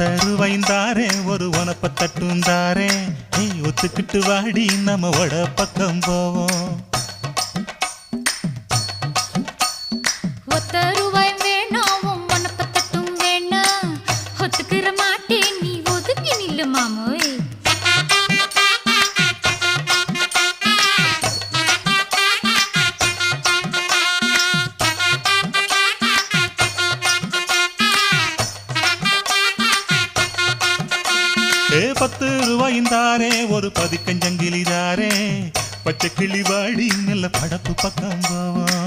10 ரூபாய்ந்தாரே ஒரு உனப்ப தட்டுந்தாரே ஒத்துக்கிட்டு வாடி நம்ம வட பக்கம் போவோம் 10 ரூபாய் வேணாம் உனப்ப தட்டும் வேணாம் ஒத்துக்கிற மாட்டேன் நீ ஒதுங்கி நில்லு மாமோய் 10 ரூபாய்ந்தாரே ஒரு பதிக்கஞ்சங்கிலிதாரே பச்சை கிளி வாடி நல்ல படப்பு பக்கம் போவோம்